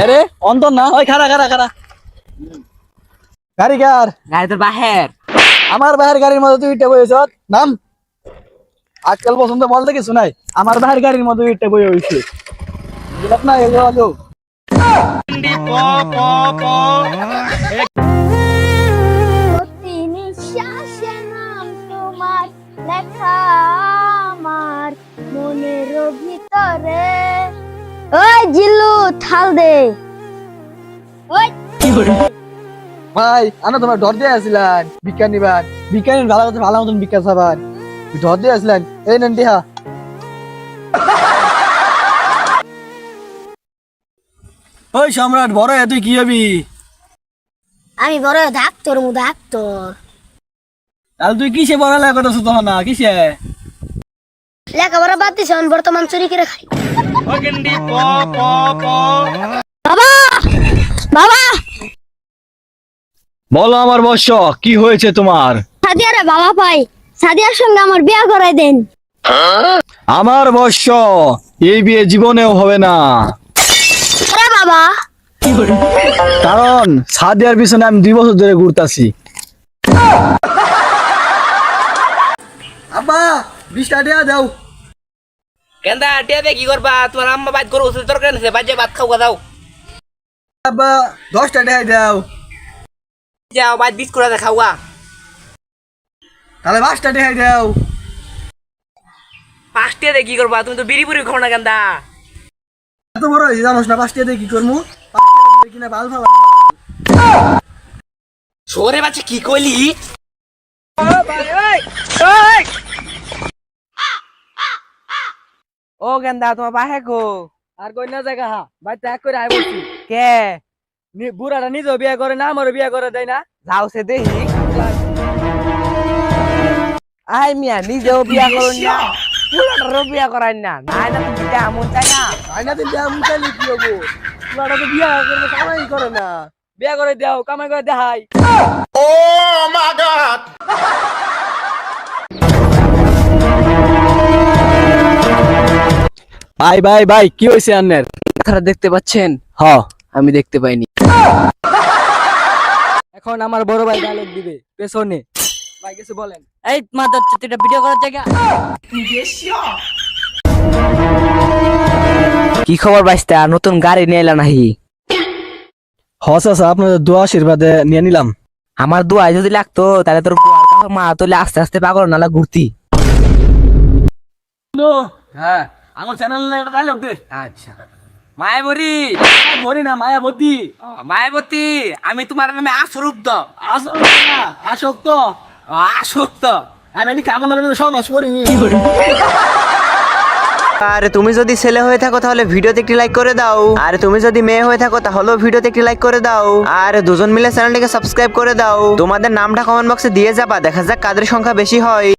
আরে অন্তর না ওই খাড়া খাড়া খাড়া গাড়ি কার গাড়ি তোর বাহের আমার ভাইয়ের গাড়ির মধ্যে তুই ইটটা বইছ নাম আজকাল পছন্দ বলতে কিছু নাই আমার ভাইয়ের গাড়ির মধ্যে ইটটা বই হইছে বুঝলাম না এগুলো প্রতি নিঃশ্বাসে নাম তোমার লেখা আমার মনের ভিতরে। ওই জিল্লু থাল দে। ওই ভাই আমি তোমার ডর দিয়ে আসছিলাম বিজ্ঞান নিবার বিজ্ঞানী ভালো কথা ভালো মতন বিজ্ঞান সাবান ডর দিয়ে আসলেন এই নেন টিহা ওই সম্রাট বড় তুই কি হবি আমি বড় ডাক্তার ডাক্তার। তাহলে তুই কিসে পড়ালেখা করতেছ তখন না কিসে লেখাপড়া বাদ দিছে আমি বর্তমান চুরি করে খাই। বাবা বাবা বলো আমার বর্ষ কি হয়েছে তোমার সাদিয়ারে বাবা পাই সাদিয়ার সঙ্গে আমার বিয়ে করাই দেন। আমার বর্ষ এই বিয়ে জীবনেও হবে না আরে বাবা কারণ সাদিয়ার পিছনে আমি 2 বছর ধরে ঘুরতাছি আব্বা 20 টাকা দাও কেন্দা টিয়া দে কি করবা তোমার আম্মা বাইত করো ওষুধ দরকার আছে বাজে ভাত খাও দাও আব্বা 10 টাকা দাও যাও বাইত 20 করে খাওয়া তাহলে 5 টাকা দাও 5 টিয়া দে কি করবা তুমি তো বিড়ি বুড়ি খাও না কেন্দা এত বড় হয়েছে জানোস না 5 টাকা দিয়ে কি করবো 5 টাকা দিয়ে কিনা বাল ফালা সরে বাচ্চা কি কইলি ও গেন্দা তোমার বাহে কো আর কই না জায়গা হা ভাই ত্যাগ করে আই বলছি কে বুড়াটা নিজেও বিয়ে করে না আমারও বিয়ে করে দেয় না যাও সে দেখি আই মিয়া নিজেও বিয়া করুন না পুরাটারও বিয়া করাই না নাই না তুমি এমন চাই না আইনা দিন বিয়া মুখাইলে কি হবো বুড়াটা তো বিয়ে করবে কামাই করে না বিয়ে করে দাও কামাই করে দেখাই ভাই ভাই ভাই কি হয়েছে আন্নের আপনারা দেখতে পাচ্ছেন হ আমি দেখতে পাইনি এখন আমার বড় ভাই ডায়লগ দিবে পেছনে ভাই কিছু বলেন এই মাদার চুতিটা ভিডিও করার জায়গা কি খবর বাইস্তা নতুন গাড়ি নিয়ে এলা নাহি আচ্ছা আপনাদের দোয়া আশীর্বাদে নিয়ে নিলাম আমার দোয়া যদি লাগতো তাহলে তোর মা তোলে আস্তে আস্তে পাগল নালা ঘুরতি হ্যাঁ আমার চ্যানেলে একটা ডায়লগ দে আচ্ছা মায়াবরী মরি না মায়াবতী মায়াবতী আমি তোমার নামে আসরূপ দাও আসক্ত আসক্ত আমি কাগজ সমাজ করি আর তুমি যদি ছেলে হয়ে থাকো তাহলে ভিডিওতে একটি লাইক করে দাও আর তুমি যদি মেয়ে হয়ে থাকো তাহলেও ভিডিওতে একটি লাইক করে দাও আর দুজন মিলে চ্যানেলটিকে সাবস্ক্রাইব করে দাও তোমাদের নামটা কমেন্ট বক্সে দিয়ে যাবা দেখা যাক কাদের সংখ্যা বেশি হয়।